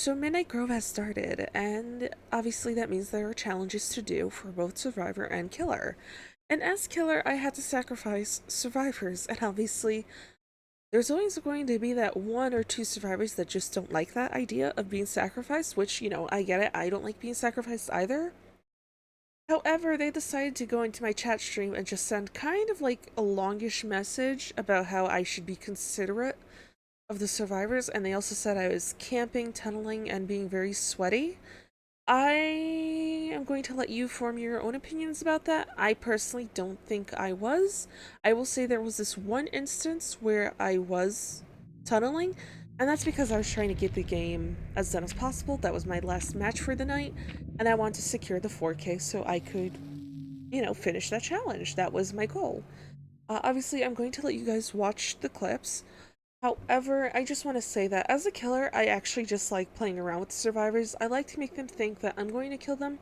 So Midnight Grove has started, and obviously that means there are challenges to do for both Survivor and Killer. And as Killer, I had to sacrifice survivors, and obviously there's always going to be that one or two survivors that just don't like that idea of being sacrificed, which, I get it, I don't like being sacrificed either. However, they decided to go into my chat stream and just send kind of like a longish message about how I should be considerate of the survivors, and they also said I was camping, tunneling, and being very sweaty. I am going to let you form your own opinions about that. I personally don't think I was. I will say there was this one instance where I was tunneling, and that's because I was trying to get the game as done as possible. That was my last match for the night, and I wanted to secure the 4K so I could, finish that challenge. That was my goal. Obviously, I'm going to let you guys watch the clips. However, I just want to say that as a killer, I actually just like playing around with the survivors. I like to make them think that I'm going to kill them,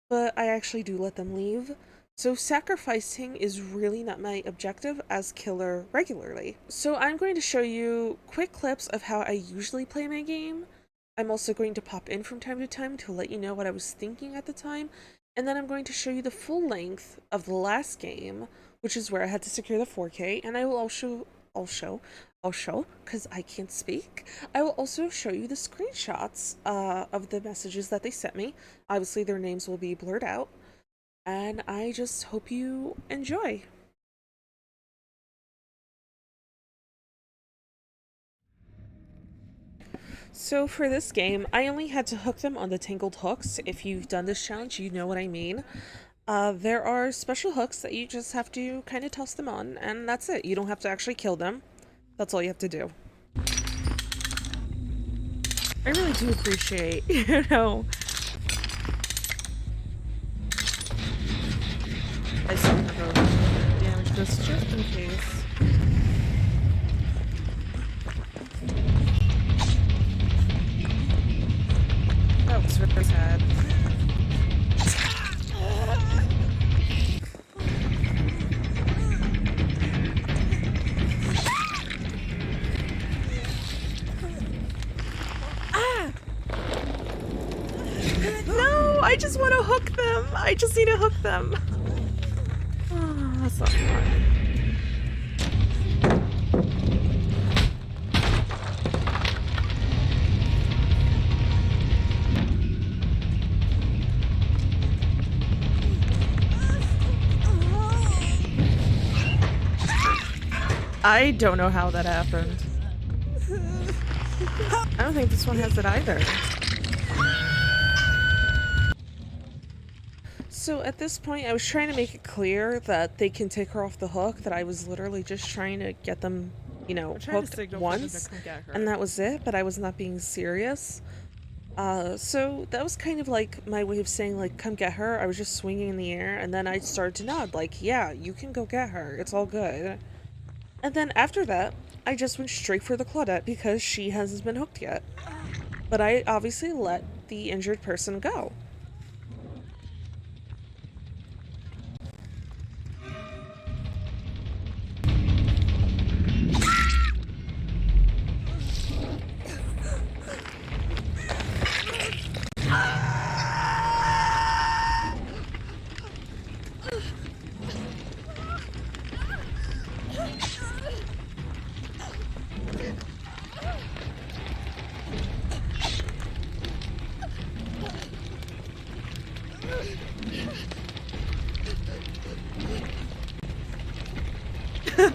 but I actually do let them leave. So sacrificing is really not my objective as killer regularly. So I'm going to show you quick clips of how I usually play my game. I'm also going to pop in from time to time to let you know what I was thinking at the time. And then I'm going to show you the full length of the last game, which is where I had to secure the 4K, and I will also, because I can't speak, I will also show you the screenshots of the messages that they sent me. Obviously, their names will be blurred out, and I just hope you enjoy. So for this game, I only had to hook them on the tangled hooks. If you've done this challenge, you know what I mean. There are special hooks that you just have to kind of toss them on, and that's it. You don't have to actually kill them. That's all you have to do. I really do appreciate, I still have a damage this just in case. That was very sad. No, I just want to hook them. I just need to hook them. Oh, that's not fun. I don't know how that happened. I don't think this one has it either. So at this point, I was trying to make it clear that they can take her off the hook, that I was literally just trying to get them, hooked once, and that was it, but I was not being serious. So that was kind of like my way of saying, like, come get her. I was just swinging in the air, and then I started to nod, like, yeah, you can go get her. It's all good. And then after that, I just went straight for the Claudette because she hasn't been hooked yet. But I obviously let the injured person go.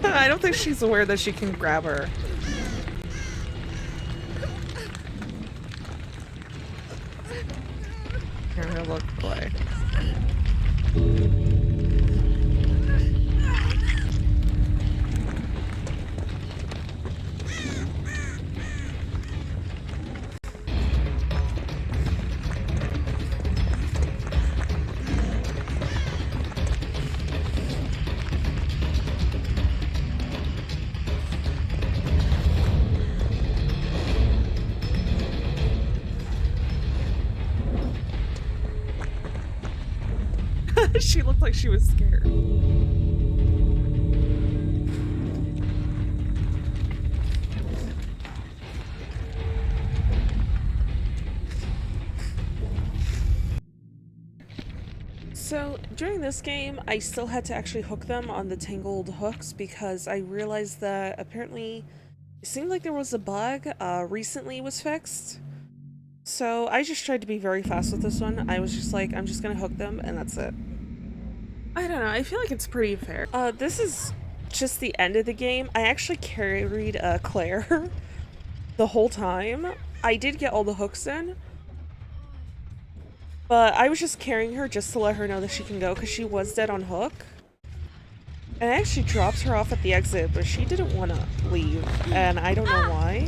I don't think she's aware that she can grab her. Here, look, play. She looked like she was scared. So during this game, I still had to actually hook them on the tangled hooks because I realized that apparently it seemed like there was a bug recently it was fixed. So I just tried to be very fast with this one. I was just like, I'm just gonna hook them and that's it. I don't know, I feel like it's pretty fair. This is just the end of the game. I actually carried Claire the whole time. I did get all the hooks in, but I was just carrying her just to let her know that she can go because she was dead on hook. And I actually dropped her off at the exit, but she didn't want to leave, and I don't know why.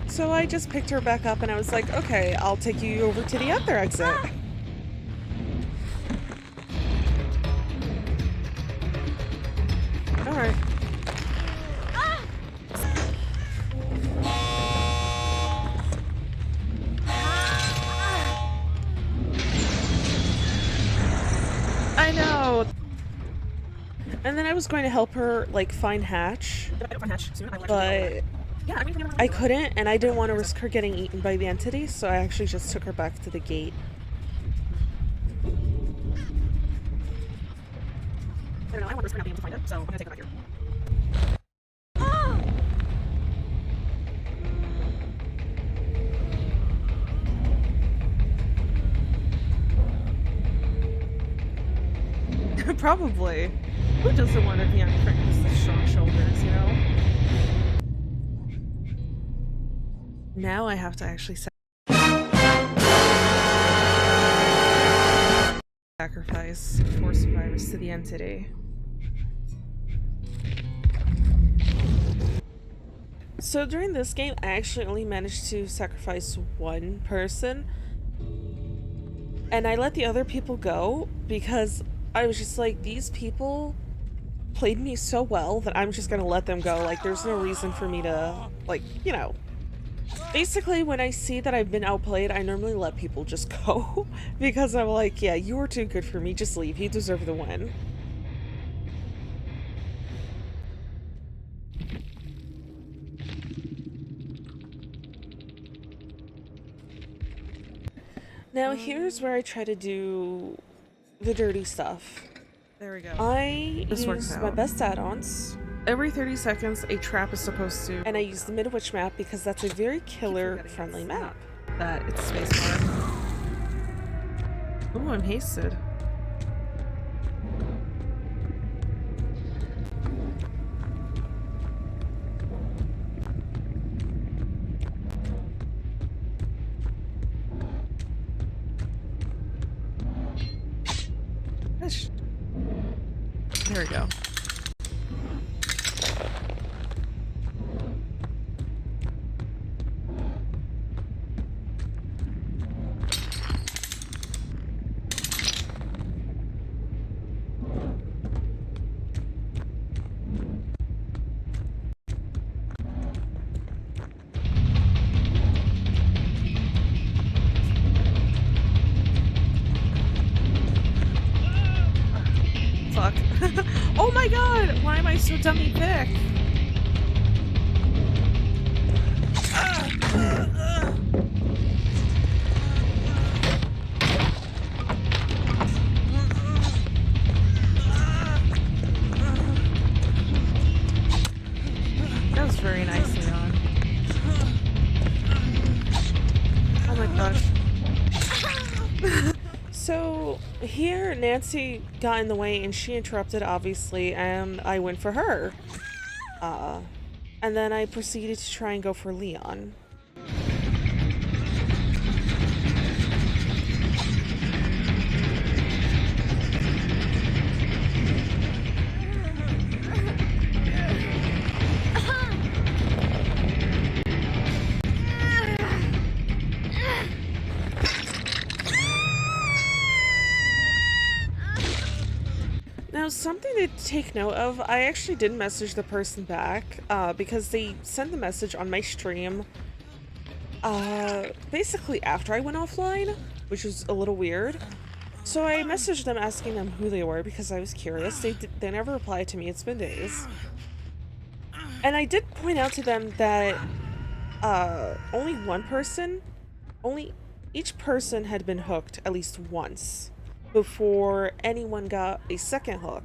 So I just picked her back up and I was like, okay, I'll take you over to the other exit. Alright. I know. And then I was going to help her, like, find Hatch, but I couldn't, and I didn't want to risk her getting eaten by the entity, so I actually just took her back to the gate. I don't know, I want to risk her not being able to find it, so I'm gonna take her back here. Probably. Who doesn't want to be on Frank's strong shoulders, you know? Now I have to actually sacrifice 4 survivors to the entity. So during this game, I actually only managed to sacrifice 1 person. And I let the other people go because I was just like, these people played me so well that I'm just gonna let them go. Like, there's no reason for me to, like, you know. Basically, when I see that I've been outplayed, I normally let people just go. Because I'm like, yeah, you were too good for me, just leave. You deserve the win. Now, here's where I try to do the dirty stuff. There we go. I use my best add-ons. Every 30 seconds, a trap is supposed to... And I use the Midwich map because that's a very killer-friendly map. That it's spacebar. Ooh, I'm hasted. There we go. Fuck. Oh my god! Why am I so dummy thick? That was very nice, Leon. Oh my gosh. So here Nancy got in the way and she interrupted, obviously, and I went for her. And then I proceeded to try and go for Leon. Now, something to take note of, I actually did message the person back, because they sent the message on my stream, basically after I went offline, which was a little weird. So I messaged them asking them who they were because I was curious. They never replied to me. It's been days. And I did point out to them that only one person, only each person had been hooked at least once before anyone got a second hook.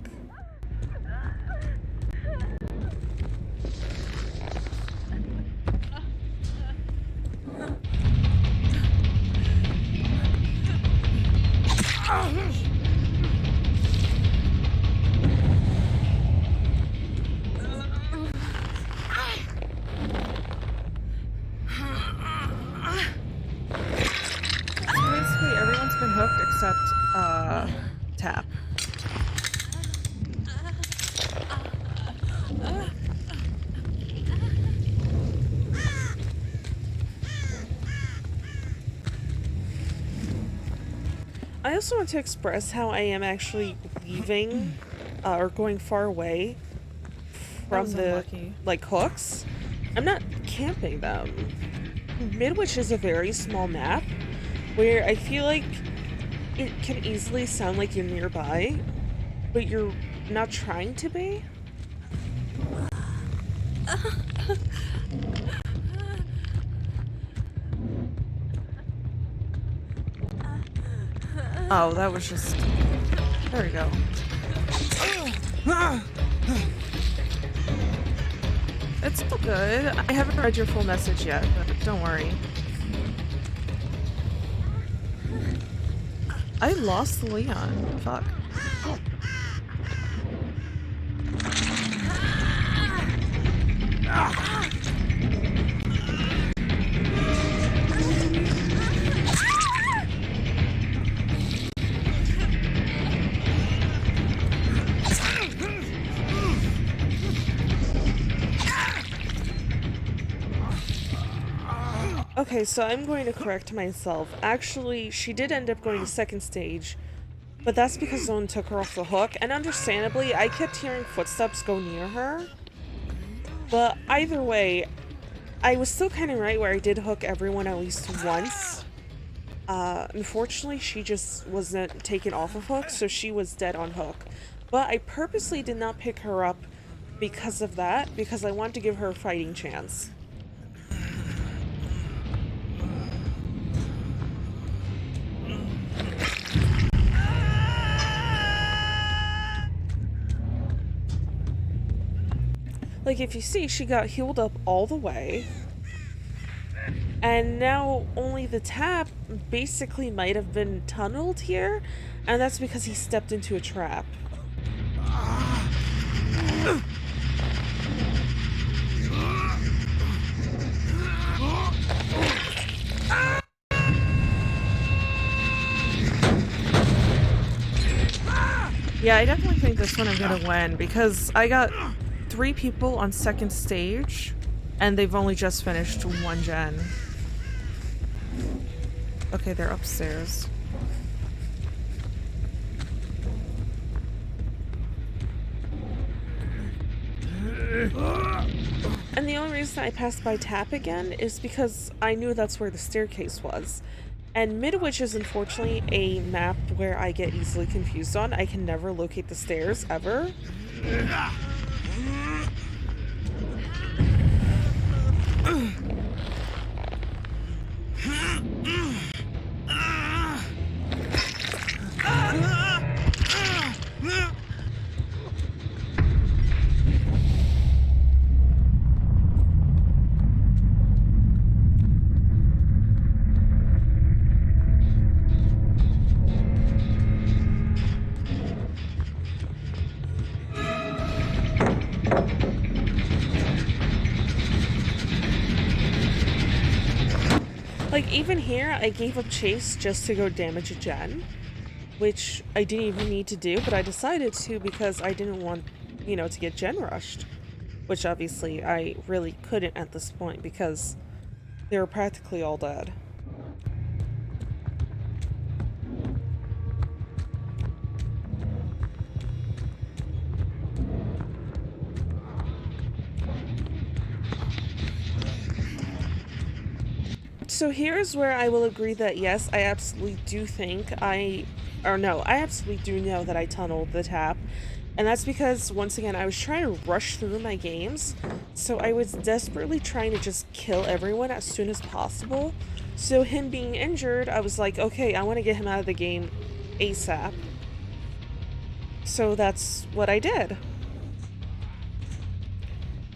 So basically everyone's been hooked except Tap. I also want to express how I am actually leaving or going far away from the unlucky. like hooks. I'm not camping them. Midwich is a very small map where I feel like it can easily sound like you're nearby, but you're not trying to be. Oh, that was just... There we go. It's still good. I haven't read your full message yet, but don't worry. I lost Leon. Fuck. Okay, so I'm going to correct myself. Actually, she did end up going to second stage, but that's because someone took her off the hook, and understandably, I kept hearing footsteps go near her. But either way, I was still kind of right where I did hook everyone at least once. Unfortunately, she just wasn't taken off of hook, so she was dead on hook. But I purposely did not pick her up because of that, because I wanted to give her a fighting chance. Like, if you see, she got healed up all the way. And now only the Tap basically might have been tunneled here, and that's because he stepped into a trap. Yeah, I definitely think this one I'm gonna win, because I got 3 people on second stage, and they've only just finished 1 gen. Okay, they're upstairs. And the only reason I passed by Tap again is because I knew that's where the staircase was. And Midwich is unfortunately a map where I get easily confused on. I can never locate the stairs, ever. Like, even here, I gave up chase just to go damage a gen, which I didn't even need to do, but I decided to because I didn't want, you know, to get gen rushed, which obviously I really couldn't at this point because they were practically all dead. So here's where I will agree that yes, I absolutely do think I absolutely do know that I tunneled the Tap. And that's because, once again, I was trying to rush through my games, so I was desperately trying to just kill everyone as soon as possible. So him being injured, I was like, okay, I want to get him out of the game ASAP. So that's what I did.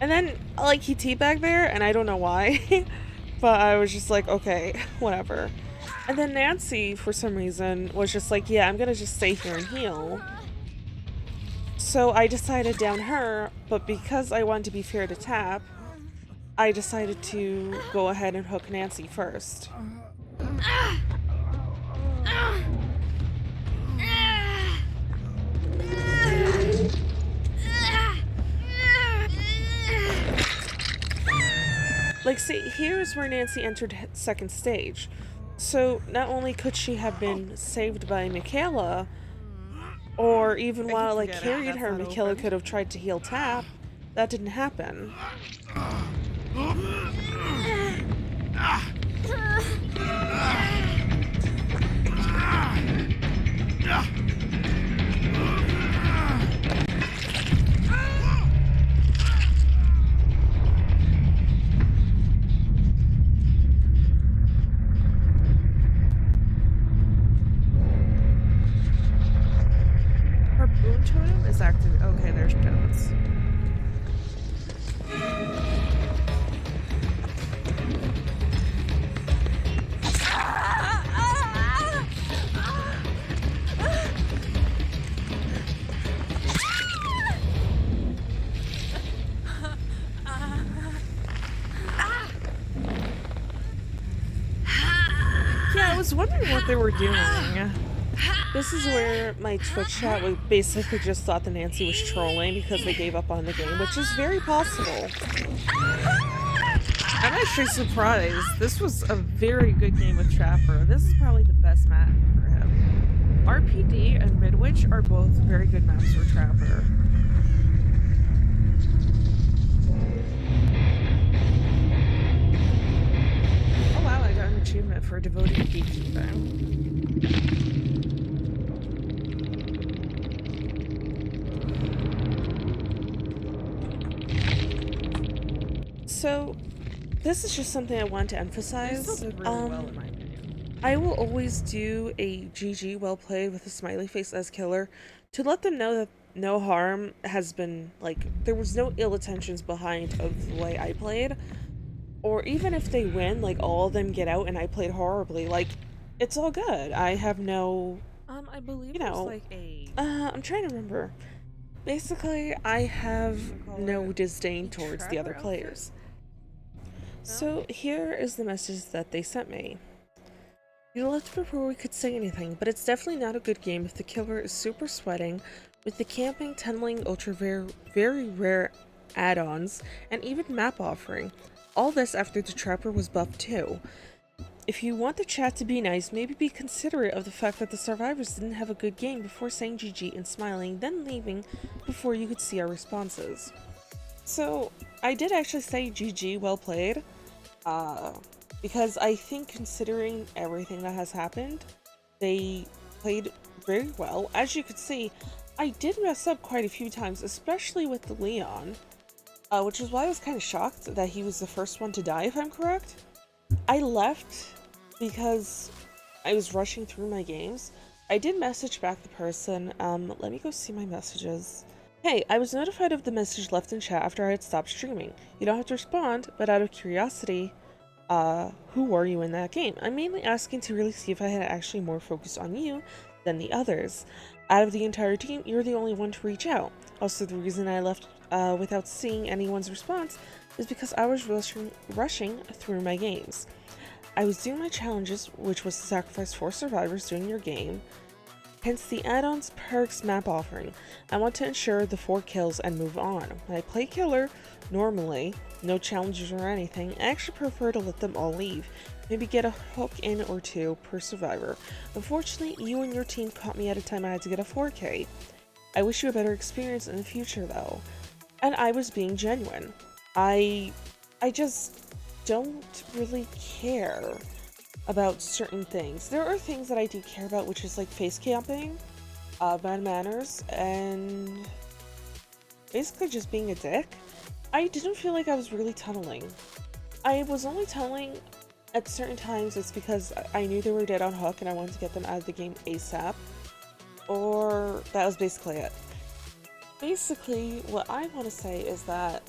And then, like, he teabagged there, and I don't know why, but I was just like, okay, whatever. And then Nancy, for some reason, was just like, yeah, I'm gonna just stay here and heal. So I decided down her, but because I wanted to be fair to Tap, I decided to go ahead and hook Nancy first. Like, see, here's where Nancy entered second stage. So not only could she have been saved by Michaela, or even while I carried her, Michaela could have tried to heal Tap. That didn't happen. Her boon totem is active. Okay, there's Jones. Yeah, I was wondering what they were doing. This is where my Twitch chat basically just thought that Nancy was trolling because they gave up on the game, which is very possible. I'm actually surprised. This was a very good game with Trapper. This is probably the best map for him. RPD and Midwich are both very good maps for Trapper. Oh wow, I got an achievement for devoted beekeeping. So, this is just something I want to emphasize. I will always do a GG well played with a smiley face as killer to let them know that no harm has been, like, there was no ill intentions behind of the way I played. Or even if they win, like, all of them get out and I played horribly, like, it's all good. I have no, I believe you know, like a I'm trying to remember. Basically, I have no disdain towards the other players. So here is the message that they sent me. You left before we could say anything, but it's definitely not a good game if the killer is super sweating, with the camping, tunneling, ultra very rare add-ons, and even map offering. All this after the Trapper was buffed too. If you want the chat to be nice, maybe be considerate of the fact that the survivors didn't have a good game before saying GG and smiling, then leaving before you could see our responses. So, I did actually say GG, well played, because I think considering everything that has happened, they played very well. As you could see, I did mess up quite a few times, especially with the Leon, which is why I was kind of shocked that he was the first one to die, if I'm correct. I left because I was rushing through my games. I did message back the person. Let me go see my messages. Hey, I was notified of the message left in chat after I had stopped streaming. You don't have to respond, but out of curiosity, who were you in that game? I'm mainly asking to really see if I had actually more focus on you than the others. Out of the entire team, you're the only one to reach out. Also, the reason I left without seeing anyone's response is because I was rushing through my games. I was doing my challenges, which was to sacrifice 4 survivors during your game, hence the add-ons, perks, map offering. I want to ensure the 4 kills and move on. When I play killer, normally, no challenges or anything, I actually prefer to let them all leave. Maybe get a hook in or 2 per survivor. Unfortunately, you and your team caught me at a time I had to get a 4K. I wish you a better experience in the future though. And I was being genuine. I just don't really care about certain things. There are things that I do care about, which is like face camping, bad manners, and basically just being a dick. I didn't feel like I was really tunneling. I was only tunneling at certain times. It's because I knew they were dead on hook and I wanted to get them out of the game ASAP. Or that was basically it. Basically, what I want to say is that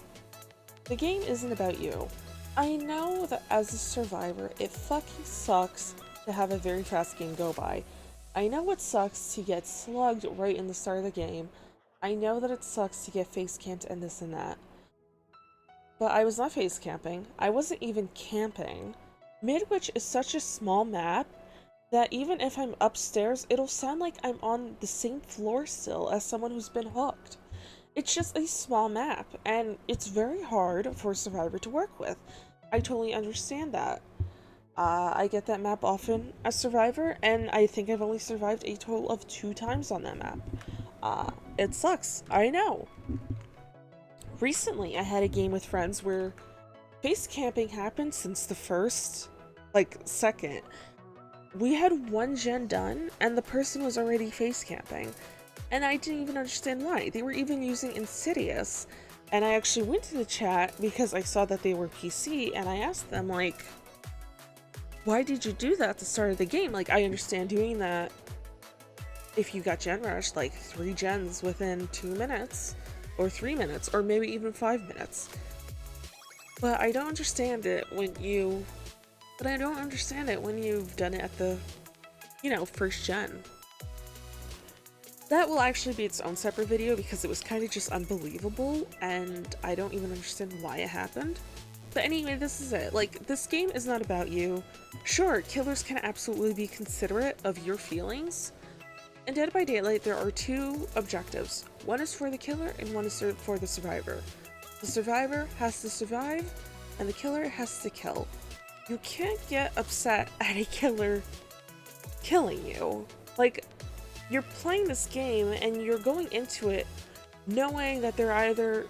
the game isn't about you. I know that as a survivor, it fucking sucks to have a very fast game go by. I know it sucks to get slugged right in the start of the game. I know that it sucks to get face camped and this and that. But I was not face camping. I wasn't even camping. Midwich is such a small map that even if I'm upstairs, it'll sound like I'm on the same floor still as someone who's been hooked. It's just a small map, and it's very hard for a survivor to work with. I totally understand that. I get that map often as survivor, and I think I've only survived a total of 2 times on that map. It sucks. I know. Recently, I had a game with friends where face camping happened since the first, second. We had 1 gen done, and the person was already face camping. And I didn't even understand why. They were even using Insidious. And I actually went to the chat because I saw that they were PC, and I asked them, why did you do that at the start of the game? I understand doing that if you got gen rushed, 3 gens within 2 minutes, or 3 minutes, or maybe even 5 minutes. But I don't understand it when you've done it at the, first gen. That will actually be its own separate video because it was kind of just unbelievable and I don't even understand why it happened. But anyway, this is it. This game is not about you. Sure, killers can absolutely be considerate of your feelings. In Dead by Daylight, there are 2 objectives. One is for the killer and one is for the survivor. The survivor has to survive and the killer has to kill. You can't get upset at a killer killing you. You're playing this game and you're going into it knowing that there are either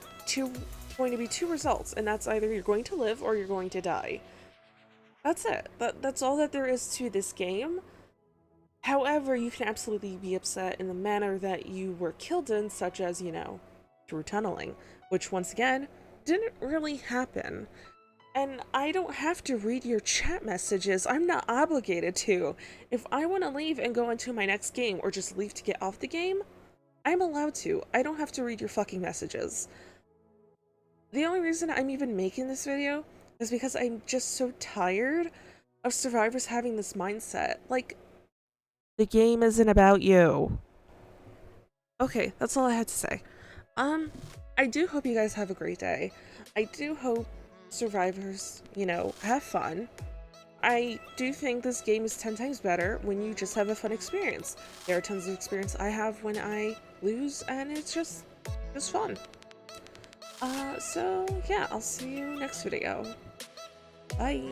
going to be 2 results, and that's either you're going to live or you're going to die. That's it. That's all that there is to this game. However, you can absolutely be upset in the manner that you were killed in, such as, through tunneling, which once again, didn't really happen. And I don't have to read your chat messages. I'm not obligated to. If I want to leave and go into my next game or just leave to get off the game, I'm allowed to. I don't have to read your fucking messages. The only reason I'm even making this video is because I'm just so tired of survivors having this mindset. The game isn't about you. Okay, that's all I had to say. I do hope you guys have a great day. I do hope survivors, have fun. I do think this game is 10 times better when you just have a fun experience. There are tons of experience I have when I lose, and it's just fun. So yeah, I'll see you next video. Bye!